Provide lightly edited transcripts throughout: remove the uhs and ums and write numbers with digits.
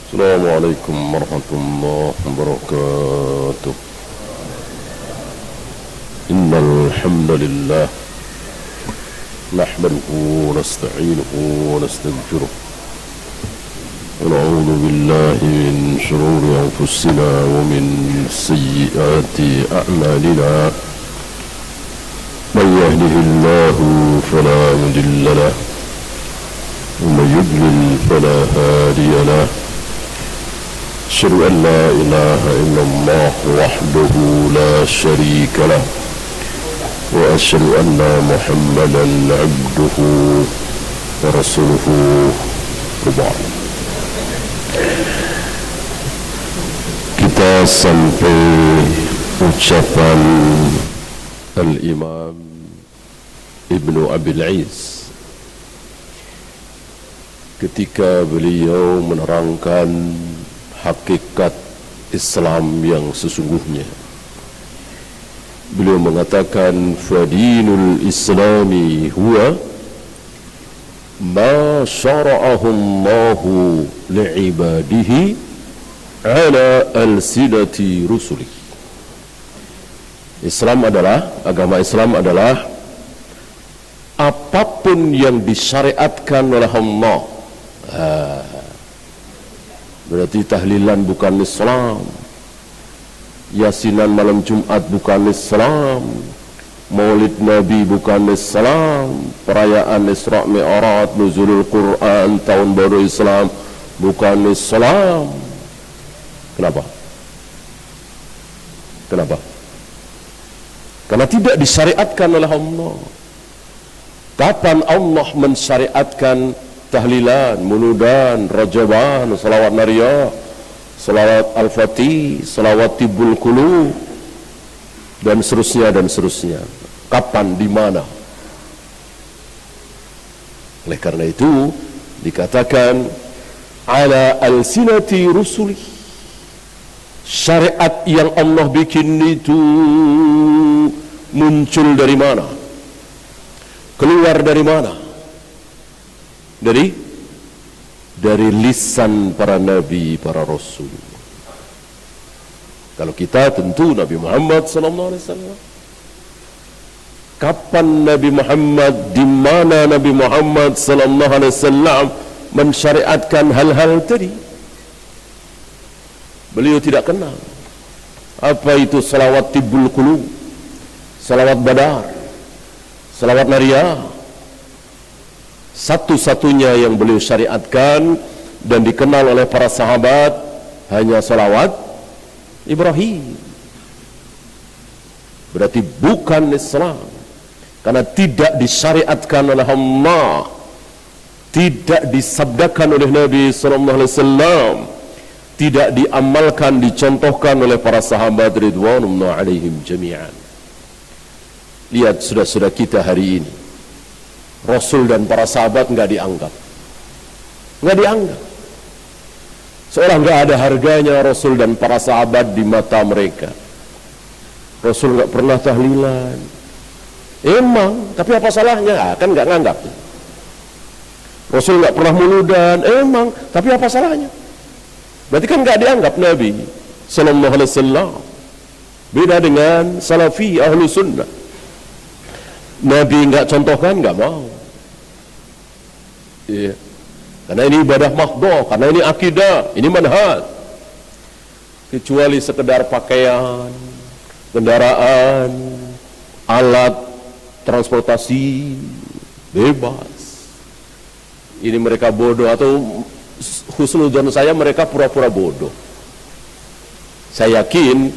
السلام عليكم ورحمة الله وبركاته. إن الحمد لله نحمده ونستعينه ونستغفره ونعوذ بالله من شرور أنفسنا ومن سيئات أعمالنا. من يهده الله فلا مضل له ومن يضلل فلا هادي له. أشهد أن لا إله إلا الله وحده لا شريك له وأشهد أن محمدا عبده ورسوله وبعد. Kita sampai ucapan Al-Imam Ibnu Abil Iz ketika beliau menerangkan hakikat Islam yang sesungguhnya. Beliau mengatakan fadinul islami huwa ma syara'ahu Allahu li'ibadihi ala alsinati rusuli. Agama Islam adalah apapun yang disyariatkan oleh Allah. Berarti tahlilan bukan Islam, yasinan malam Jumat bukan Islam, maulid Nabi bukan Islam, perayaan Isra Mi'raj, nuzulul Quran, tahun baru Islam bukan Islam. Kenapa? Karena tidak disyariatkan oleh Allah. Kapan Allah mensyariatkan tahlilan, munudan, rajaban, salawat nariyah, salawat al-fatih, salawat tibul qulub, dan seterusnya. Kapan, di mana? Oleh karena itu dikatakan ala alsinati rusuli. Syariat yang Allah bikin itu muncul dari mana? Keluar dari mana? Dari lisan para nabi, para rasul. Kalau kita tentu Nabi Muhammad sallallahu alaihi wasallam. Kapan Nabi Muhammad, di mana Nabi Muhammad sallallahu alaihi wasallam mensyariatkan hal-hal tadi? Beliau tidak kenal. Apa itu salawat tibul qulub, salawat badar, salawat nariyah. Satu-satunya yang beliau syariatkan dan dikenal oleh para sahabat hanya salawat Ibrahim. Berarti bukan Islam, karena tidak disyariatkan oleh Allah, tidak disabdakan oleh Nabi SAW, tidak diamalkan, dicontohkan oleh para sahabat ridwanullah alaihim jami'an. Lihat saudara-saudara kita hari ini, Rasul dan para sahabat nggak dianggap. Seolah nggak ada harganya Rasul dan para sahabat di mata mereka. Rasul nggak pernah tahlilan. Emang, tapi apa salahnya? Kan nggak nganggap. Rasul nggak pernah munudan. Emang, tapi apa salahnya? Berarti kan nggak dianggap Nabi sallallahu alaihi wasallam. Beda dengan salafi ahlu sunnah. Nabi enggak contohkan, enggak mau. Iya. Karena ini ibadah mahdhah, karena ini akidah, ini manhaj. Kecuali sekedar pakaian, kendaraan, alat transportasi, bebas. Ini mereka bodoh, atau husnudzon saya mereka pura-pura bodoh. Saya yakin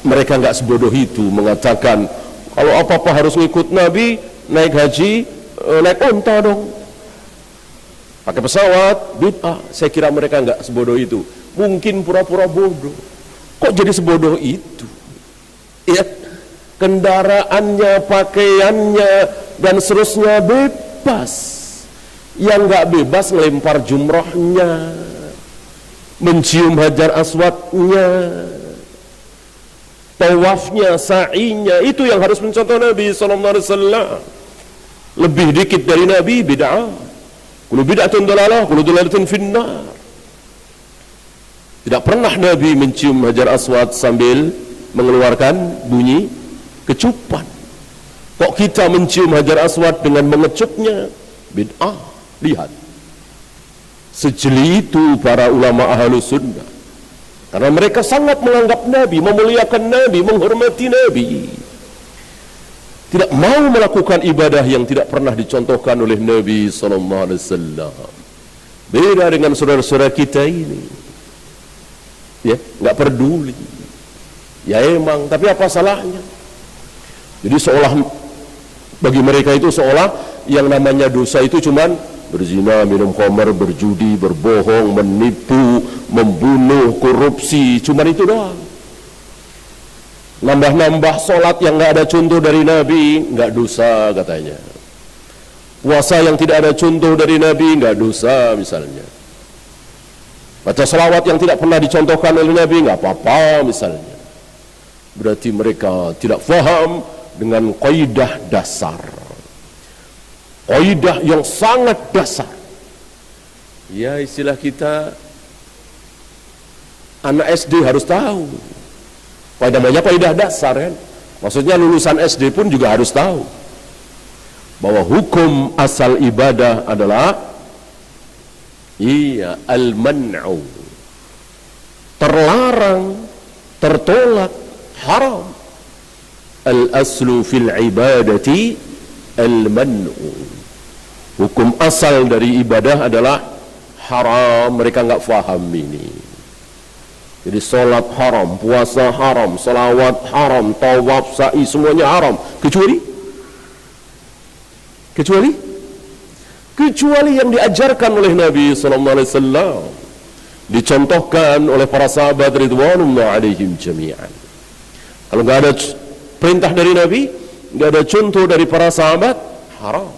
mereka enggak sebodoh itu mengatakan kalau apa-apa harus ngikut Nabi, naik haji, naik unta dong. Pakai pesawat, bid'ah. Saya kira mereka enggak sebodoh itu. Mungkin pura-pura bodoh. Kok jadi sebodoh itu? Ya, kendaraannya, pakaiannya, dan seterusnya bebas. Yang enggak bebas ngelempar jumrahnya, mencium hajar aswadnya, tawafnya, sa'inya, itu yang harus mencontoh Nabi SAW. Lebih dikit dari Nabi bid'ah. Kullu bid'atin dalalah, kullu dalalatin finnar. Tidak pernah Nabi mencium Hajar Aswad sambil mengeluarkan bunyi kecupan. Kok kita mencium Hajar Aswad dengan mengecupnya? Bid'ah. Lihat, sejeli itu para ulama Ahlus Sunnah, karena mereka sangat menganggap Nabi, memuliakan Nabi, menghormati Nabi, tidak mau melakukan ibadah yang tidak pernah dicontohkan oleh Nabi SAW. Beda dengan saudara-saudara kita ini, ya, nggak peduli. Ya emang, tapi apa salahnya? Jadi seolah bagi mereka itu seolah yang namanya dosa itu cuman berzina, minum khamar, berjudi, berbohong, menipu, membunuh, korupsi, cuman itu doang. Nambah-nambah sholat yang nggak ada contoh dari Nabi, nggak dosa katanya. Puasa yang tidak ada contoh dari Nabi, nggak dosa misalnya. Baca selawat yang tidak pernah dicontohkan oleh Nabi, nggak apa-apa misalnya. Berarti mereka tidak faham dengan kaidah dasar, kaidah yang sangat dasar. Ya, istilah kita, anak SD harus tahu. Namanya kaidah dasar kan. Maksudnya lulusan SD pun juga harus tahu bahwa hukum asal ibadah adalah al-man'u, terlarang, tertolak, haram. Al-aslu fil ibadati al-man'u. Hukum asal dari ibadah adalah haram. Mereka nggak faham ini. Jadi sholat haram, puasa haram, salawat haram, tawaf, sa'i, semuanya haram. Kecuali yang diajarkan oleh Nabi SAW, dicontohkan oleh para sahabat ridwanullah alaihim jami'an. Kalau nggak ada perintah dari Nabi, nggak ada contoh dari para sahabat, haram.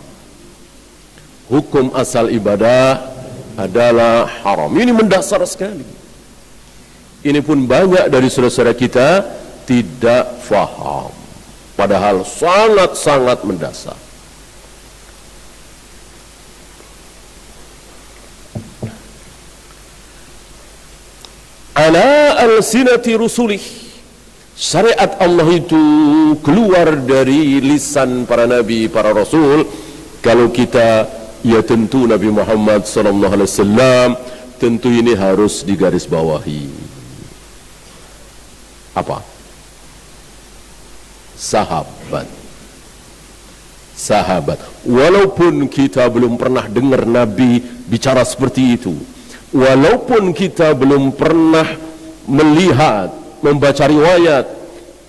Hukum asal ibadah adalah haram. Ini mendasar sekali. Ini pun banyak dari saudara-saudara kita tidak faham, padahal sangat-sangat mendasar. Ala al-sinati rusulih, syariat Allah itu keluar dari lisan para nabi, para rasul. Kalau kita, ya tentu Nabi Muhammad SAW, tentu ini harus digarisbawahi. Apa? Sahabat. Walaupun kita belum pernah dengar Nabi bicara seperti itu, walaupun kita belum pernah melihat, membaca riwayat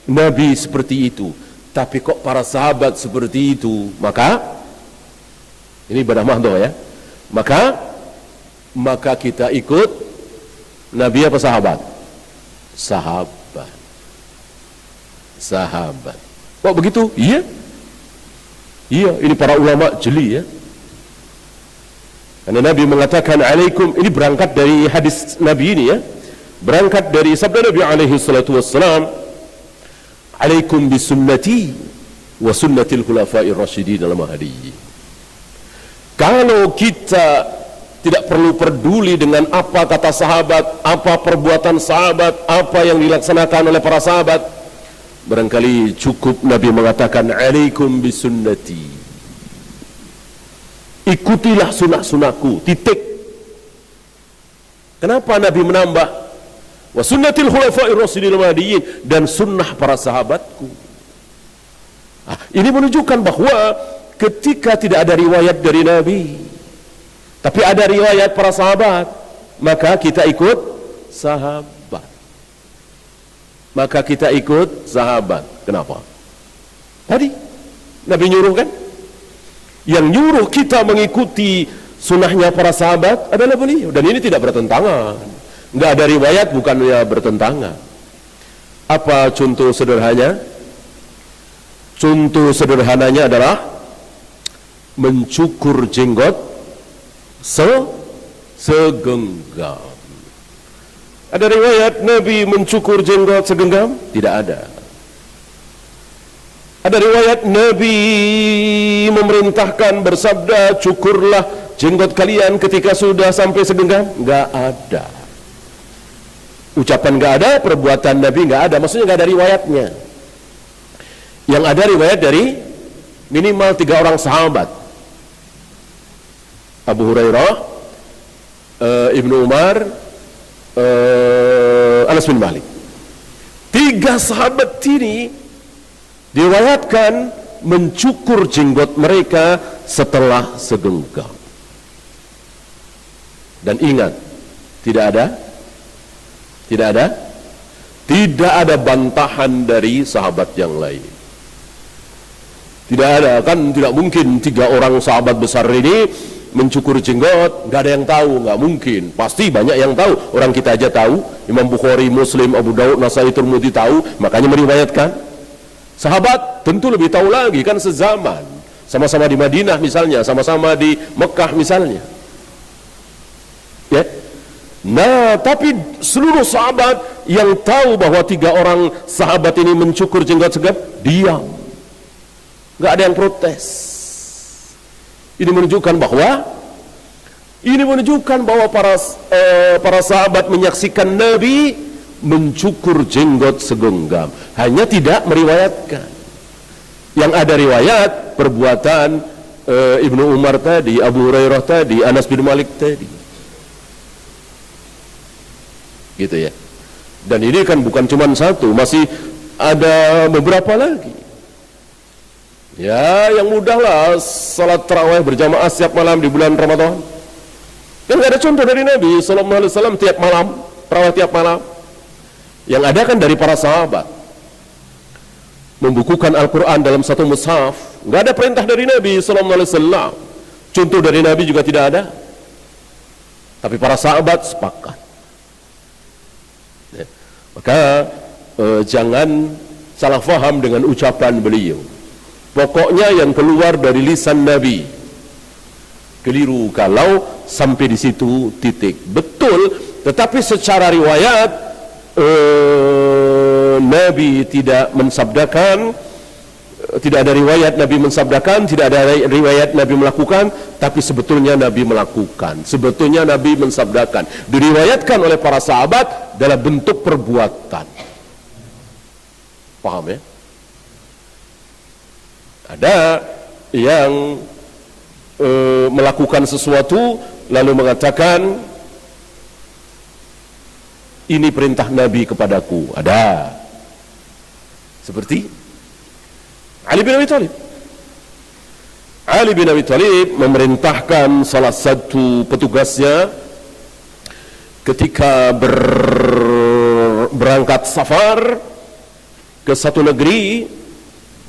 Nabi seperti itu, tapi kok para sahabat seperti itu, maka ini ibadah mahdoh ya, maka kita ikut Nabi apa sahabat? Sahabat. Kok begitu? Iya, ini para ulama jeli ya. Karena Nabi mengatakan alaikum, ini berangkat dari hadis Nabi ini ya, berangkat dari sabda Nabi alaihi salatu wassalam, alaikum bisunnati wa sunnatil khulafa'ir rasyidin al-mahdiyyin. Kalau kita tidak perlu peduli dengan apa kata sahabat, apa perbuatan sahabat, apa yang dilaksanakan oleh para sahabat, barangkali cukup Nabi mengatakan alaikum bisunnati, ikutilah sunnah-sunnahku, titik. Kenapa Nabi menambah wa sunnatil khulafa'ir rasyidin al-mahdiyyin, dan sunnah para sahabatku? Ini menunjukkan bahwa ketika tidak ada riwayat dari Nabi, tapi ada riwayat para sahabat, maka kita ikut sahabat. Kenapa? Tadi Nabi nyuruh kan? Yang nyuruh kita mengikuti sunnahnya para sahabat adalah beliau, dan ini tidak bertentangan. Nggak ada riwayat bukannya bertentangan. Apa contoh sederhananya? Contoh sederhananya adalah mencukur jenggot segenggam. Ada riwayat Nabi mencukur jenggot segenggam? Tidak ada. Ada riwayat Nabi memerintahkan, bersabda, cukurlah jenggot kalian ketika sudah sampai segenggam? Enggak ada. Ucapan nggak ada, perbuatan Nabi nggak ada. Maksudnya nggak ada riwayatnya. Yang ada riwayat dari minimal 3 orang sahabat. Abu Hurairah, Ibnu Umar, Anas bin Malik. 3 sahabat ini diriwayatkan mencukur jenggot mereka setelah segenggam. Dan ingat, tidak ada bantahan dari sahabat yang lain. Tidak ada, kan tidak mungkin 3 orang sahabat besar ini mencukur jenggot, nggak ada yang tahu, nggak mungkin. Pasti banyak yang tahu. Orang kita aja tahu, Imam Bukhari, Muslim, Abu Daud, Nasai, Tirmidzi tahu, makanya meriwayatkan. Sahabat tentu lebih tahu lagi, kan sezaman, sama-sama di Madinah misalnya, sama-sama di Mekah misalnya. Ya. Nah, tapi seluruh sahabat yang tahu bahwa 3 orang sahabat ini mencukur jenggot segap, diam. Nggak ada yang protes. Ini menunjukkan bahwa para sahabat menyaksikan Nabi mencukur jenggot segenggam, hanya tidak meriwayatkan. Yang ada riwayat perbuatan Ibnu Umar tadi, Abu Hurairah tadi, Anas bin Malik tadi, gitu ya. Dan ini kan bukan cuma satu, masih ada beberapa lagi. Ya, yang mudah lah, salat tarawih berjamaah setiap malam di bulan Ramadan. Kan nggak ada contoh dari Nabi Sallallahu Alaihi Wasallam tiap malam, tarawih tiap malam. Yang ada kan dari para sahabat membukukan Al-Quran dalam satu mushaf. Nggak ada perintah dari Nabi Sallallahu Alaihi Wasallam. Contoh dari Nabi juga tidak ada. Tapi para sahabat sepakat. Ya. Maka jangan salah faham dengan ucapan beliau. Pokoknya yang keluar dari lisan Nabi keliru kalau sampai di situ titik. Betul, tetapi secara riwayat Nabi tidak mensabdakan, tidak ada riwayat Nabi mensabdakan, tidak ada riwayat Nabi melakukan, tapi sebetulnya Nabi melakukan, sebetulnya Nabi mensabdakan, diriwayatkan oleh para sahabat dalam bentuk perbuatan. Paham ya? Ada yang melakukan sesuatu lalu mengatakan ini perintah Nabi kepadaku. Ada. Seperti Ali bin Abi Thalib. Ali bin Abi Thalib memerintahkan salah satu petugasnya ketika berangkat safar ke satu negeri.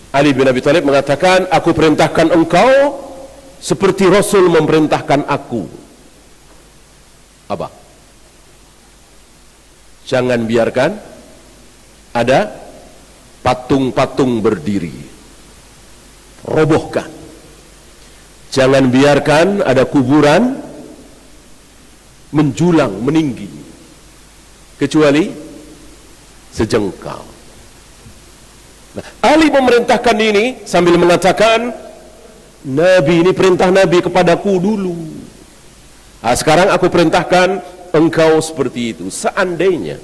Ali bin Abi Thalib mengatakan, aku perintahkan engkau seperti Rasul memerintahkan aku. Apa? Jangan biarkan ada patung-patung berdiri, robohkan. Jangan biarkan ada kuburan menjulang, meninggi, kecuali sejengkal. Nah, Ali memerintahkan ini sambil mengatakan, Nabi, ini perintah Nabi kepadaku dulu. Nah, sekarang aku perintahkan engkau seperti itu. Seandainya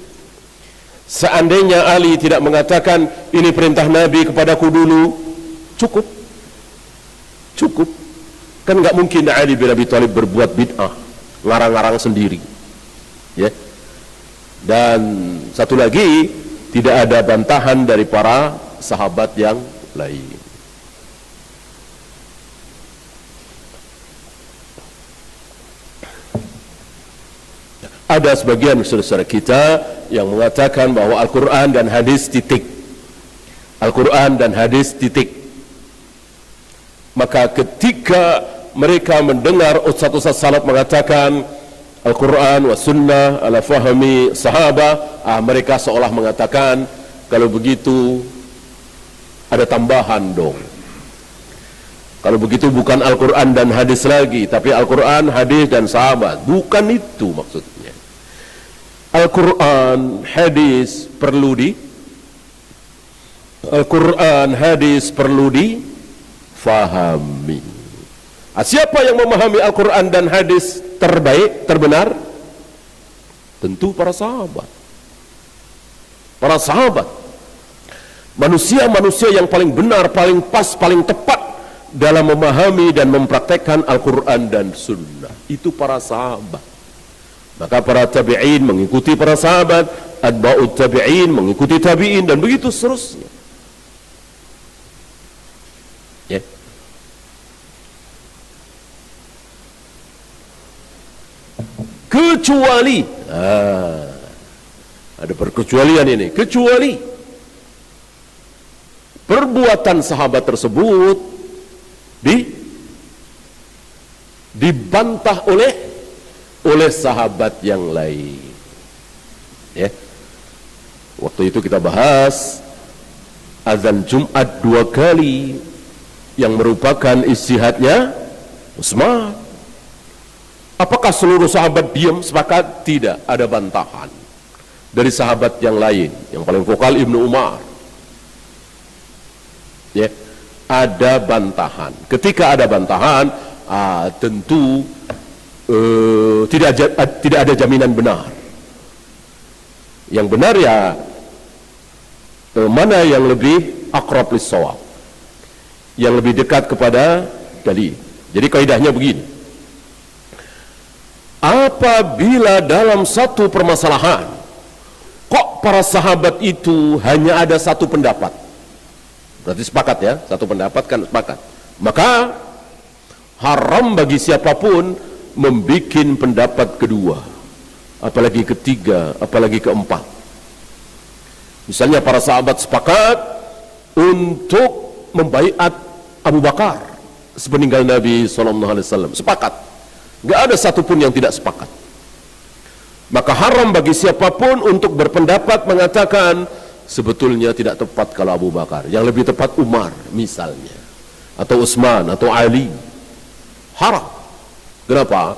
Ali tidak mengatakan ini perintah Nabi kepadaku dulu, cukup. Kan nggak mungkin Ali bin Abi Thalib berbuat bid'ah, ngarang-ngarang sendiri, ya. Dan satu lagi, tidak ada bantahan dari para sahabat yang lain. Ada sebagian saudara kita yang mengatakan bahwa Al-Quran dan hadis titik. Al-Quran dan hadis titik. Maka ketika mereka mendengar ustaz-ustaz salaf mengatakan Al-Quran wa sunnah ala fahmi sahabah, mereka seolah mengatakan, kalau begitu ada tambahan dong. Kalau begitu bukan Al-Quran dan hadis lagi, tapi Al-Quran, hadis dan sahabat. Bukan itu maksudnya. Al-Quran, hadis perlu difahami. Siapa yang memahami Al-Quran dan hadis terbaik, terbenar? Tentu para sahabat. para sahabat, manusia-manusia yang paling benar, paling pas, paling tepat dalam memahami dan mempraktekkan Al-Quran dan Sunnah. Itu para sahabat. Maka para tabi'in mengikuti para sahabat, atba'ut tabi'in mengikuti tabi'in, dan begitu seterusnya. Ya. Kecuali ada perkecualian ini, kecuali perbuatan sahabat tersebut dibantah oleh sahabat yang lain. Ya. Waktu itu kita bahas azan Jumat 2 kali yang merupakan ijtihadnya Utsman. Apakah seluruh sahabat diam sepakat? Tidak, ada bantahan dari sahabat yang lain. Yang paling vokal Ibnu Umar. Ya, ada bantahan. Ketika ada bantahan, tentu tidak ada jaminan benar. Yang benar ya mana yang lebih aqrab lis-shawab, yang lebih dekat kepada dalil. Jadi kaidahnya begini: apabila dalam satu permasalahan kok para sahabat itu hanya ada satu pendapat, berarti sepakat ya, satu pendapat kan sepakat, maka haram bagi siapapun membikin pendapat kedua, apalagi ketiga, apalagi keempat. Misalnya para sahabat sepakat untuk membaiat Abu Bakar sepeninggal Nabi SAW, sepakat, nggak ada satupun yang tidak sepakat. Maka haram bagi siapapun untuk berpendapat mengatakan sebetulnya tidak tepat kalau Abu Bakar, yang lebih tepat Umar misalnya, atau Utsman atau Ali. Haram. Kenapa?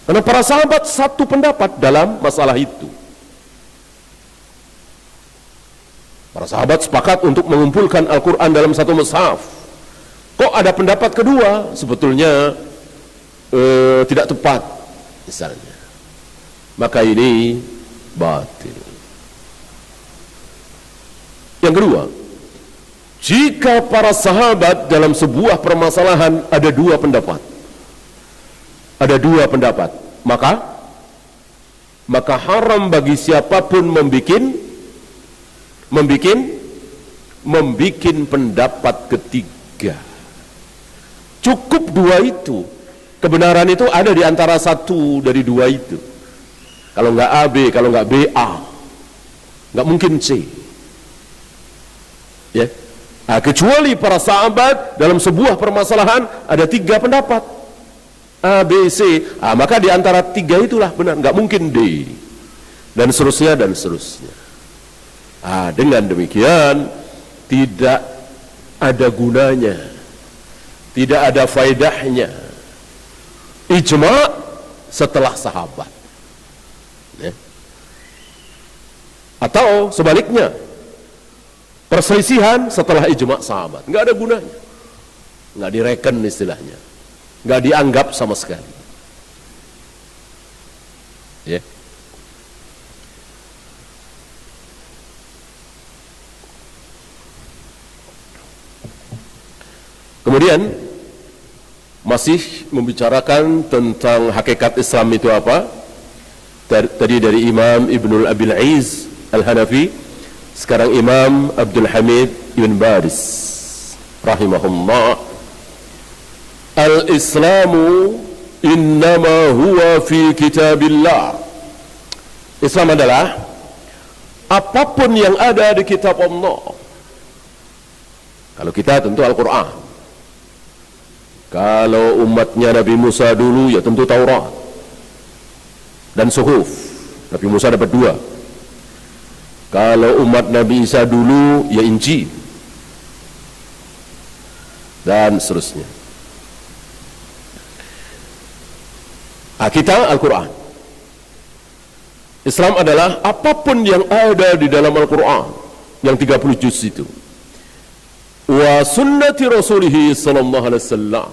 Karena para sahabat satu pendapat dalam masalah itu. Para sahabat sepakat untuk mengumpulkan Al-Quran dalam satu mushaf. Kok ada pendapat kedua? Sebetulnya tidak tepat misalnya. Maka ini batil. Yang kedua, jika para sahabat dalam sebuah permasalahan ada dua pendapat, maka haram bagi siapapun membikin pendapat ketiga. Cukup dua itu. Kebenaran itu ada di antara satu dari dua itu. Kalau nggak A B, kalau nggak B A, nggak mungkin C. Ya. Nah, kecuali para sahabat dalam sebuah permasalahan ada tiga pendapat, A B C, maka di antara tiga itulah benar, nggak mungkin D, dan seterusnya dan seterusnya. Dengan demikian tidak ada gunanya, tidak ada faedahnya ijma' setelah sahabat, ya. Atau sebaliknya, perselisihan setelah ijma' sahabat, nggak ada gunanya, nggak direken istilahnya, nggak dianggap sama sekali, ya. Kemudian masih membicarakan tentang hakikat Islam itu apa. Tadi dari Imam Ibnul Abil Iz Al-Hanafi, sekarang Imam Abdul Hamid Ibn Baris rahimahullah. Al-Islamu innama huwa fi kitabillah. Islam adalah apapun yang ada di kitab Allah. Kalau kita tentu Al-Quran. Kalau umatnya Nabi Musa dulu ya tentu Taurat dan Suhuf. Nabi Musa dapat 2. Kalau umat Nabi Isa dulu ya Injil dan seterusnya. Kita Al-Quran. Islam adalah apapun yang ada di dalam Al-Quran yang 30 juz itu, wa sunnati rasulihi sallallahu alaihi wasallam,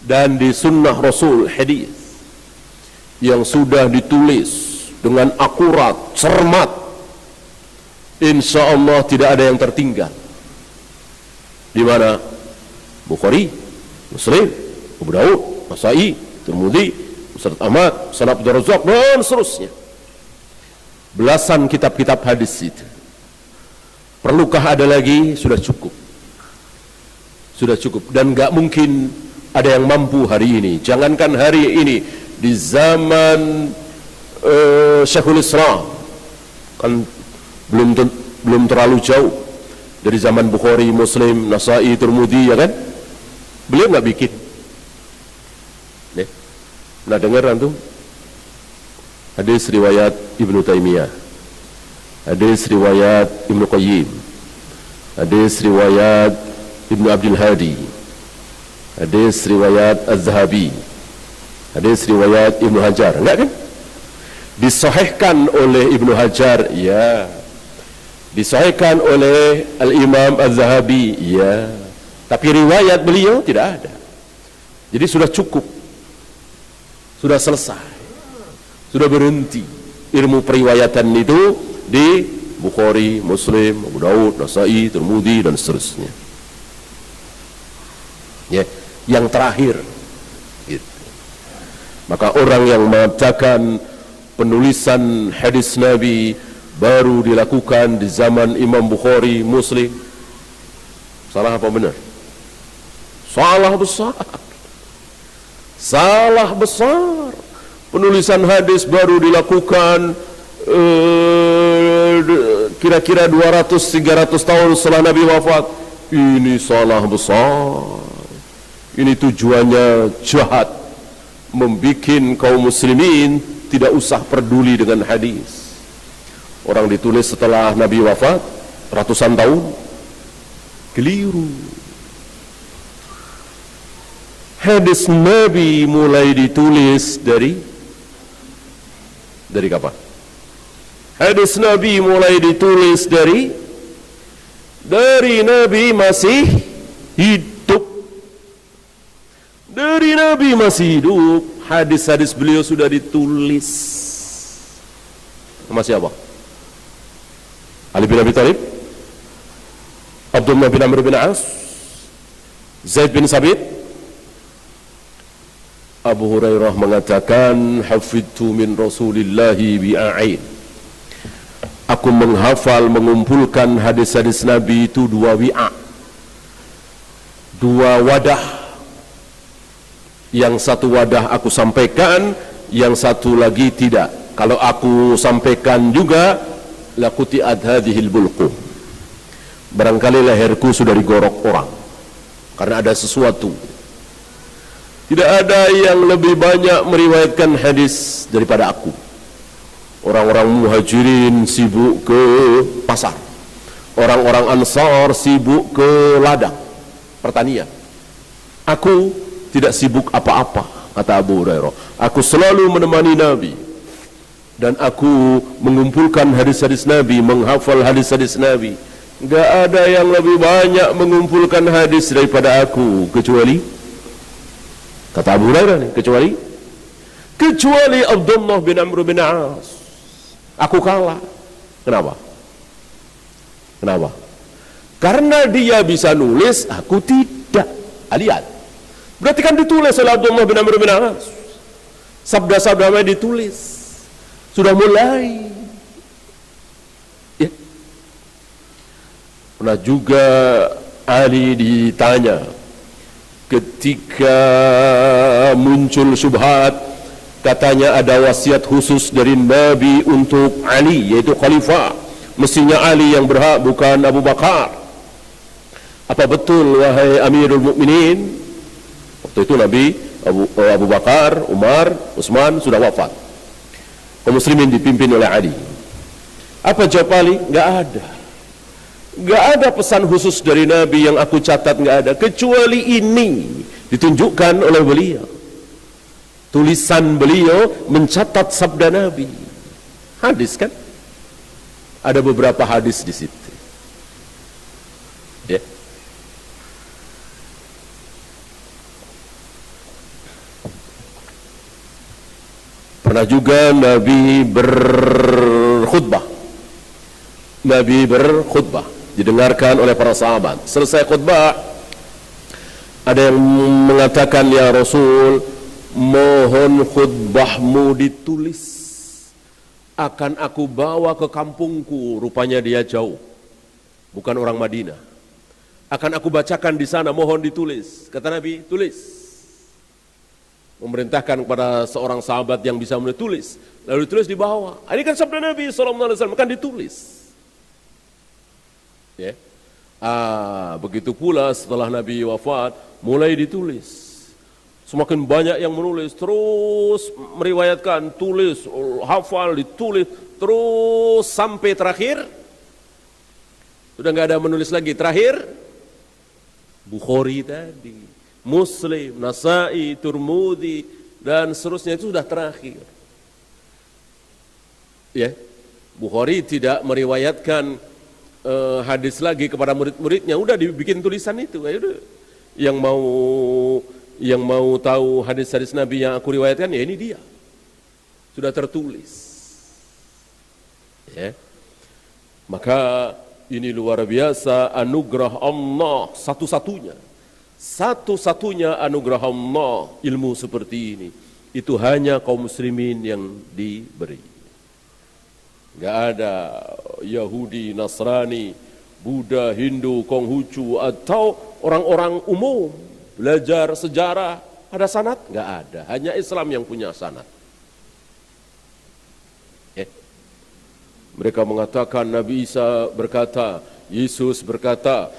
dan di sunnah Rasul, hadis yang sudah ditulis dengan akurat, cermat, insya Allah tidak ada yang tertinggal. Di mana? Bukhari, Muslim, Abu Daud, Nasai, Tirmidzi, Musnad Ahmad, Musnad Abdul Razzaq, dan seterusnya. Belasan kitab-kitab hadis itu. Perlukah ada lagi? Sudah cukup. Sudah cukup. Dan gak mungkin ada yang mampu hari ini. Jangankan hari ini, di zaman Syekhul Islam, kan belum terlalu jauh dari zaman Bukhari, Muslim, Nasai, Tirmidzi, ya kan? Beliau nggak bikin. Nih, nah dengar antum hadis riwayat Ibnu Taimiyah, hadis riwayat Ibnu Qayyim, hadis riwayat Ibnu Abdul Hadi, hadis riwayat Az-Zahabi, hadis riwayat Ibnu Hajar, enggak kan? Disahihkan oleh Ibnu Hajar, ya. Disahihkan oleh Al-Imam Az-Zahabi, ya. Tapi riwayat beliau tidak ada. Jadi sudah cukup. Sudah selesai. Sudah berhenti. Ilmu periwayatan itu di Bukhari, Muslim, Abu Daud, Nasai, Tirmidzi, dan seterusnya. Ya, yang terakhir. Gitu. Maka orang yang mengatakan penulisan hadis Nabi baru dilakukan di zaman Imam Bukhari, Muslim, salah apa benar? Salah besar. Salah besar. Penulisan hadis baru dilakukan kira-kira 200-300 tahun setelah Nabi wafat. Ini salah besar. Ini tujuannya jahat, membikin kaum muslimin tidak usah peduli dengan hadis. Orang ditulis setelah Nabi wafat ratusan tahun. Keliru. Hadis Nabi mulai ditulis dari kapan? Hadis Nabi mulai ditulis dari Nabi masih hidup. Dari Nabi masih hidup, hadis-hadis beliau sudah ditulis. Sama siapa? Ali bin Abi Thalib, Abdullah bin Amr bin As, Zaid bin Sabit. Abu Hurairah mengatakan, hafidtu min Rasulillahi bi'a'in. Aku menghafal, mengumpulkan hadis-hadis Nabi itu 2 wi'a, 2 wadah. Yang satu wadah aku sampaikan, yang satu lagi tidak. Kalau aku sampaikan juga, laquti'at hadhil bulqum. Barangkali leherku sudah digorok orang karena ada sesuatu. Tidak ada yang lebih banyak meriwayatkan hadis daripada aku. Orang-orang muhajirin sibuk ke pasar, orang-orang ansar sibuk ke ladang pertanian. Aku tidak sibuk apa-apa, kata Abu Hurairah. Aku selalu menemani Nabi, dan aku mengumpulkan hadis-hadis Nabi, menghafal hadis-hadis Nabi. Gak ada yang lebih banyak mengumpulkan hadis daripada aku, kecuali, kata Abu Hurairah nih, kecuali Abdullah bin Amr bin As. Aku kalah. Kenapa? Karena dia bisa nulis, aku tidak. Lihat, berarti kan ditulis oleh Abdullah bin Amr bin As. Sabda-sabdanya ditulis. Sudah mulai. Ya. Pernah juga Ali ditanya ketika muncul syubhat, katanya ada wasiat khusus dari Nabi untuk Ali, yaitu khalifah. Mestinya Ali yang berhak, bukan Abu Bakar. Apa betul, wahai Amirul Mukminin? Waktu itu Nabi Abu Bakar, Umar, Utsman sudah wafat. Kaum muslimin dipimpin oleh Ali. Apa jawab Ali? Gak ada pesan khusus dari Nabi yang aku catat, gak ada, kecuali ini ditunjukkan oleh beliau. Tulisan beliau mencatat sabda Nabi. Hadis kan? Ada beberapa hadis di situ. Ya. Pernah juga Nabi berkhutbah Nabi berkhutbah, didengarkan oleh para sahabat. Selesai khutbah, ada yang mengatakan, ya Rasul, mohon khutbahmu ditulis, akan aku bawa ke kampungku. Rupanya dia jauh, bukan orang Madinah. Akan aku bacakan di sana, mohon ditulis. Kata Nabi, tulis. Memerintahkan kepada seorang sahabat yang bisa menulis, lalu ditulis di bawah. Ini kan sabda Nabi SAW, kan ditulis. Ya. Begitu pula setelah Nabi wafat, mulai ditulis. Semakin banyak yang menulis, terus meriwayatkan, tulis, hafal, ditulis, terus sampai terakhir, sudah nggak ada menulis lagi. Terakhir, Bukhari tadi, Muslim, Nasai, Tirmidzi, dan seterusnya itu sudah terakhir. Ya, Bukhari tidak meriwayatkan hadis lagi kepada murid-muridnya, udah dibikin tulisan itu. Ya udah, yang mau tahu hadis-hadis Nabi yang aku riwayatkan, ya ini dia, sudah tertulis. Ya, maka ini luar biasa anugerah Allah, satu-satunya anugerah Allah, ilmu seperti ini. Itu hanya kaum muslimin yang diberi. Gak ada Yahudi, Nasrani, Buddha, Hindu, Konghucu, atau orang-orang umum belajar sejarah ada sanad? Gak ada, hanya Islam yang punya sanad. Mereka mengatakan Nabi Isa berkata, Yesus berkata,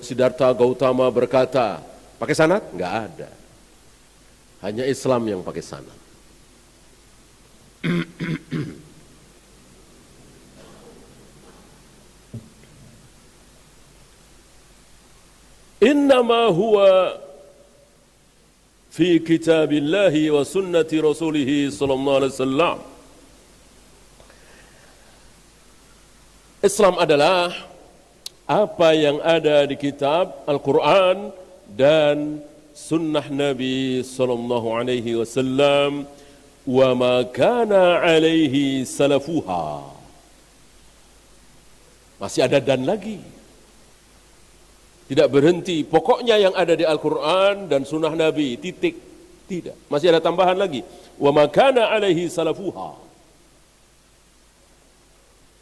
Siddhartha Gautama berkata. Pakai sanad? Enggak ada. Hanya Islam yang pakai sanad. Innama huwa fi kitabillahi wa sunnati rasulih sallallahu alaihi wasallam. Islam adalah apa yang ada di kitab Al-Quran dan sunnah Nabi sallallahu alaihi wasallam, wa ma kana alaihi salafuha. Masih ada dan lagi. Tidak berhenti, pokoknya yang ada di Al-Quran dan sunnah Nabi, titik. Tidak, masih ada tambahan lagi. Wa ma kana alaihi salafuha.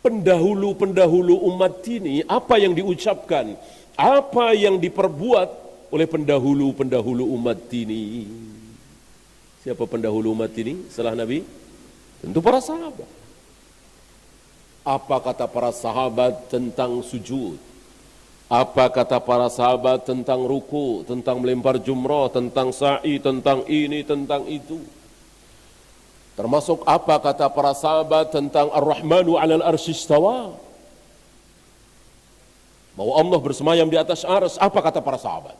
Pendahulu-pendahulu umat ini, apa yang diucapkan, apa yang diperbuat oleh pendahulu-pendahulu umat ini. Siapa pendahulu umat ini setelah Nabi? Tentu para sahabat. Apa kata para sahabat tentang sujud? Apa kata para sahabat tentang ruku, tentang melempar jumrah, tentang sa'i, tentang ini, tentang itu? Termasuk apa kata para sahabat tentang Ar-Rahmanu 'alal arsy istawa? Bahwa Allah bersemayam di atas arsy. Apa kata para sahabat?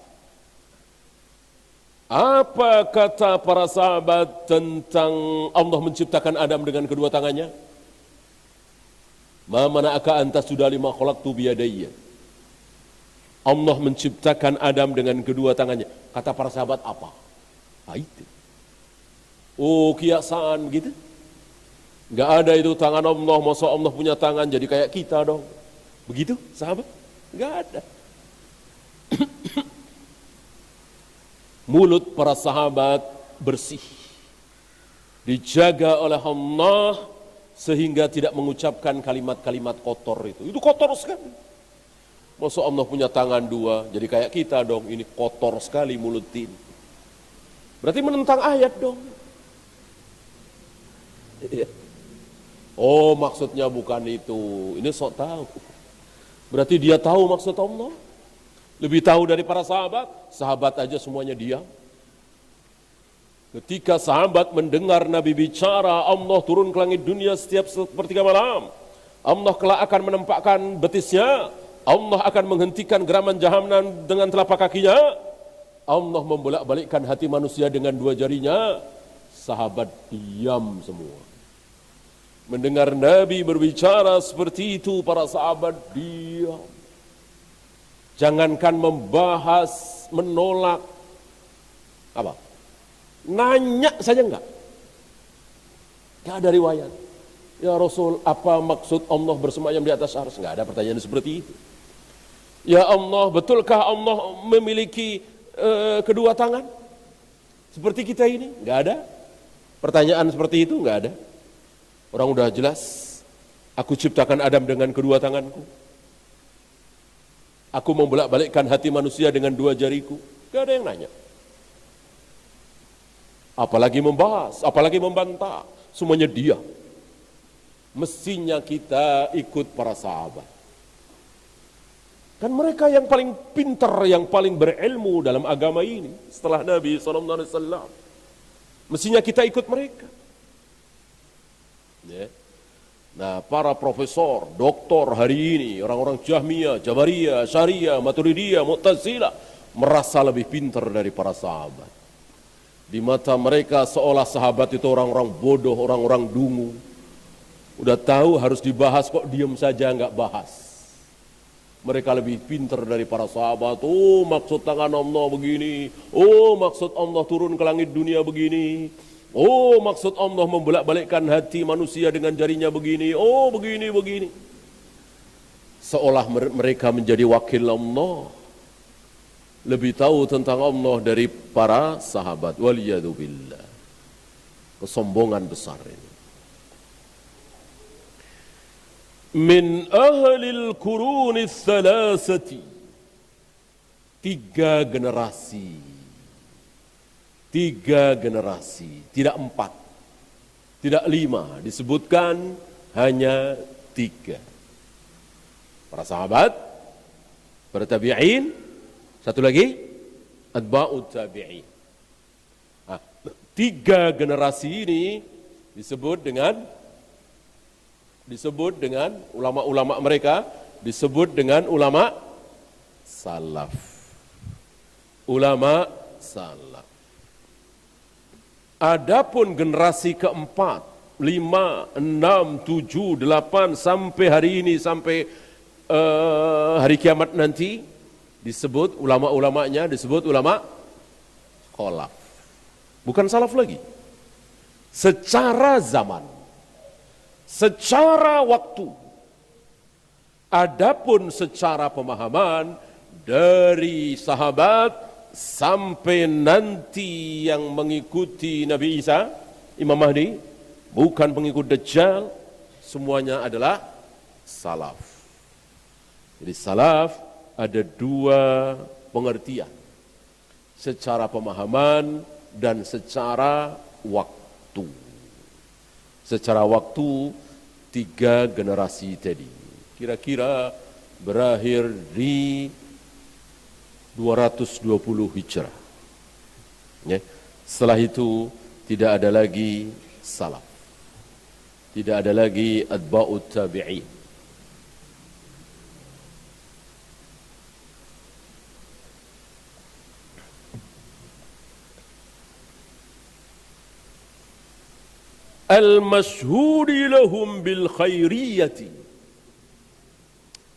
Apa kata para sahabat tentang Allah menciptakan Adam dengan kedua tangannya? Ma mana'aka anta sudah lima khalaqtu biyadayya. Allah menciptakan Adam dengan kedua tangannya. Kata para sahabat apa? Itu. Oh, kiasan gitu. Gak ada itu tangan Allah, masa Allah punya tangan jadi kayak kita dong. Begitu sahabat? Gak ada. Mulut para sahabat bersih, dijaga oleh Allah sehingga tidak mengucapkan kalimat-kalimat kotor itu. Itu kotor sekali. Masa Allah punya tangan dua jadi kayak kita dong. Ini kotor sekali mulut ini. Berarti menentang ayat dong. Oh, maksudnya bukan itu. Ini sok tahu. Berarti dia tahu maksud Allah. Lebih tahu dari para sahabat. Sahabat aja semuanya diam. Ketika sahabat mendengar Nabi bicara, Allah turun ke langit dunia setiap sepertiga malam. Allah kelak akan menempatkan betisnya. Allah akan menghentikan geraman jahanam dengan telapak kakinya. Allah membolak-balikkan hati manusia dengan dua jarinya. Sahabat diam semua. Mendengar Nabi berbicara seperti itu, para sahabat diam. Jangankan membahas, menolak, apa? Nanya saja enggak. Enggak ada riwayat. Ya Rasul, apa maksud Allah bersemayam di atas arsy? Enggak ada pertanyaan seperti itu. Ya Allah, betulkah Allah memiliki kedua tangan seperti kita ini? Enggak ada pertanyaan seperti itu, enggak ada. Orang udah jelas. Aku ciptakan Adam dengan kedua tanganku. Aku membolak-balikkan hati manusia dengan dua jariku. Enggak ada yang nanya. Apalagi membahas, apalagi membantah. Semuanya dia. Mestinya kita ikut para sahabat. Kan mereka yang paling pintar, yang paling berilmu dalam agama ini setelah Nabi SAW. Mestinya kita ikut mereka. Ya. Nah, para profesor, doktor hari ini, orang-orang Jahmiyah, Jabariyah, Syariah, Maturidiyah, Mu'tazilah merasa lebih pintar dari para sahabat. Di mata mereka seolah sahabat itu orang-orang bodoh, orang-orang dungu. Udah tahu harus dibahas kok diam saja nggak bahas. Mereka lebih pintar dari para sahabat. Oh, maksud tangan Allah begini. Oh, maksud Allah turun ke langit dunia begini. Oh, maksud Allah membolak-balikkan hati manusia dengan jarinya begini. Oh, begini, begini. Seolah mereka menjadi wakil Allah. Lebih tahu tentang Allah dari para sahabat. Waliyadzubillah. Kesombongan besar ini. Min ahlil quruni thalathati. 3 generasi. 3 generasi, tidak 4, tidak 5, disebutkan hanya 3. Para sahabat, para tabi'in, satu lagi, atba'ut tabi'in. Nah, 3 generasi ini disebut dengan ulama-ulama mereka, disebut dengan ulama salaf. Ulama salaf. Adapun generasi keempat, 5, 6, 7, 8 sampai hari ini, sampai hari kiamat nanti, disebut ulama-ulamanya, disebut ulama khalaf. Bukan salaf lagi. Secara zaman, secara waktu, adapun secara pemahaman dari sahabat sampai nanti yang mengikuti Nabi Isa, Imam Mahdi, bukan pengikut Dajjal, semuanya adalah salaf. Jadi salaf ada 2 pengertian, secara pemahaman dan secara waktu. Secara waktu 3 generasi tadi, kira-kira berakhir di 220 Hijrah. Ya. Setelah itu tidak ada lagi salaf. Tidak ada lagi atba'ut tabi'in. Al-mashhuri lahum bil khairiyati.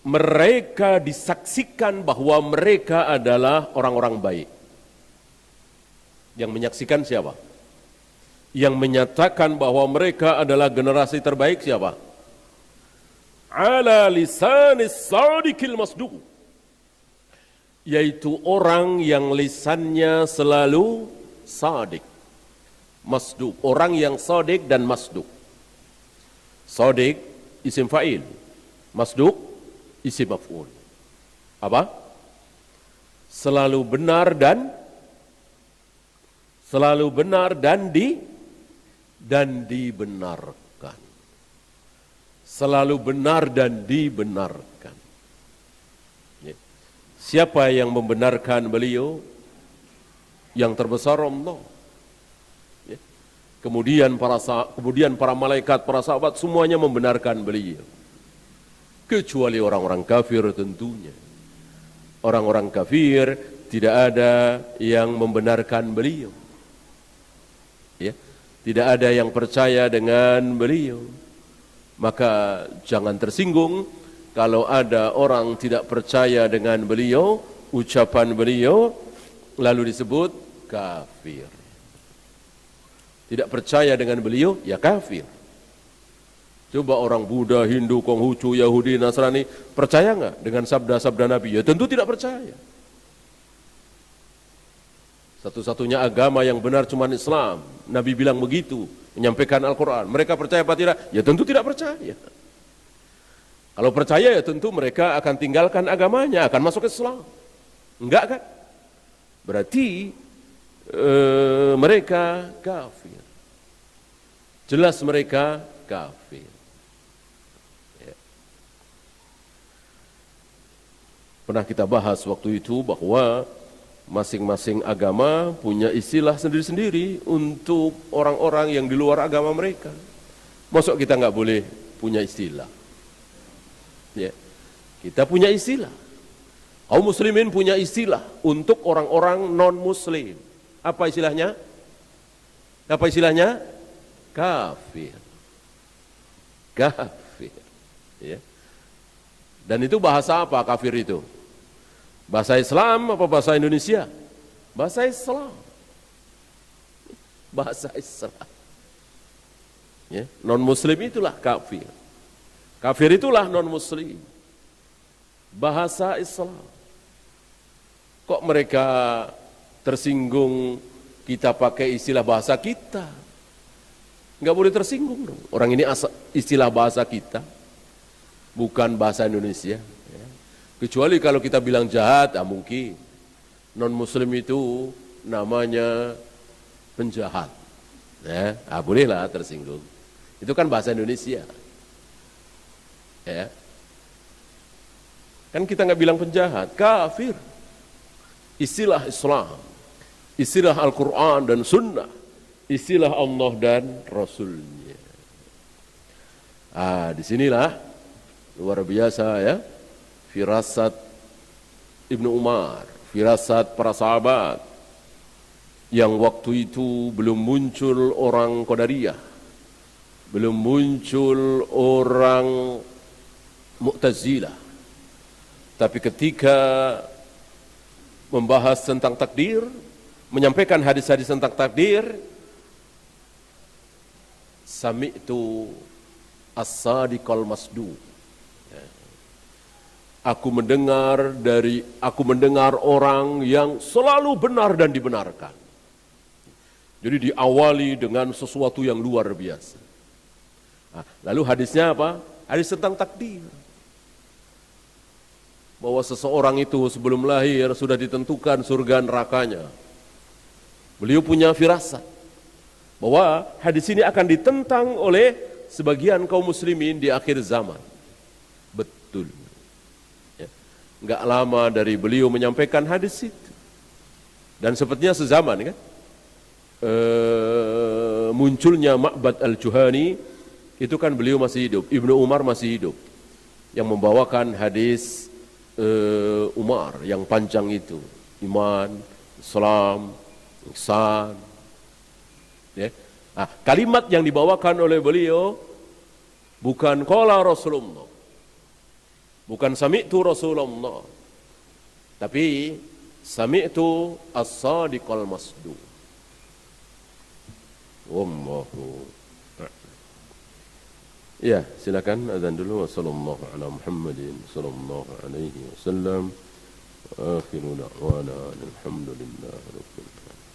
Mereka disaksikan bahwa mereka adalah orang-orang baik. Yang menyaksikan siapa? Yang menyatakan bahwa mereka adalah generasi terbaik siapa? Ala lisanis sadiqil masduq. Yaitu orang yang lisannya selalu sadik. Masduq, orang yang sadik dan masduq. Sadik isim fa'il, masduq isim maf'ul. Apa? Selalu benar dan dibenarkan. Selalu benar dan dibenarkan. Ya. Siapa yang membenarkan beliau? Yang terbesar Allah. Ya. Kemudian para malaikat, para sahabat semuanya membenarkan beliau. Kecuali orang-orang kafir tentunya. Orang-orang kafir tidak ada yang membenarkan beliau. Ya, tidak ada yang percaya dengan beliau. Maka jangan tersinggung kalau ada orang tidak percaya dengan beliau, ucapan beliau, lalu disebut kafir. Tidak percaya dengan beliau, ya kafir. Coba orang Buddha, Hindu, Konghucu, Yahudi, Nasrani percaya nggak dengan sabda-sabda Nabi? Ya tentu tidak percaya. Satu-satunya agama yang benar cuma Islam. Nabi bilang begitu, menyampaikan Al-Quran. Mereka percaya apa tidak? Ya tentu tidak percaya. Kalau percaya ya tentu mereka akan tinggalkan agamanya, akan masuk Islam. Enggak kan? Berarti mereka kafir. Jelas mereka kafir. Pernah kita bahas waktu itu bahwa masing-masing agama punya istilah sendiri-sendiri untuk orang-orang yang di luar agama mereka. Masuk kita nggak boleh punya istilah? Ya, kita punya istilah. Kaum muslimin punya istilah untuk orang-orang non-muslim. Apa istilahnya? Apa istilahnya? Kafir. Kafir. Ya. Dan itu bahasa apa kafir itu? Bahasa Islam apa bahasa Indonesia? Bahasa Islam. Bahasa Islam. Ya, non-muslim itulah kafir. Kafir itulah non-muslim. Bahasa Islam. Kok mereka tersinggung kita pakai istilah bahasa kita? Enggak boleh tersinggung dong. Orang ini istilah bahasa kita, bukan bahasa Indonesia. Kecuali kalau kita bilang jahat, mungkin non-muslim itu namanya penjahat. Ya, bolehlah tersinggung. Itu kan bahasa Indonesia. Ya. Kan kita nggak bilang penjahat, kafir. Istilah Islam, istilah Al-Quran dan Sunnah, istilah Allah dan Rasulnya. Disinilah luar biasa ya. Firasat Ibnu Umar, firasat para sahabat yang waktu itu belum muncul orang Qadariyah, belum muncul orang Mu'tazilah. Tapi ketika membahas tentang takdir, menyampaikan hadis-hadis tentang takdir, sami'tu as-sadiqal masduq. Aku mendengar orang yang selalu benar dan dibenarkan. Jadi diawali dengan sesuatu yang luar biasa. Lalu hadisnya apa? Hadis tentang takdir. Bahwa seseorang itu sebelum lahir sudah ditentukan surga nerakanya. Beliau punya firasat bahwa hadis ini akan ditentang oleh sebagian kaum muslimin di akhir zaman. Betul. Enggak lama dari beliau menyampaikan hadis itu. Dan sepertinya sezaman kan. Munculnya Ma'bad al-Juhani, itu kan beliau masih hidup. Ibnu Umar masih hidup. Yang membawakan hadis Umar yang panjang itu. Iman, Islam, ihsan. Ya. Kalimat yang dibawakan oleh beliau bukan qala Rasulullah. Bukan sami'tu Rasulullah, tapi sami'tu as-sadiqal masduq. Wallahu. Ya, silakan azan dulu. Wassallallahu ala Muhammadin sallallahu alaihi wasallam. Akhiru da'wana alhamdulillah rabbil alamin.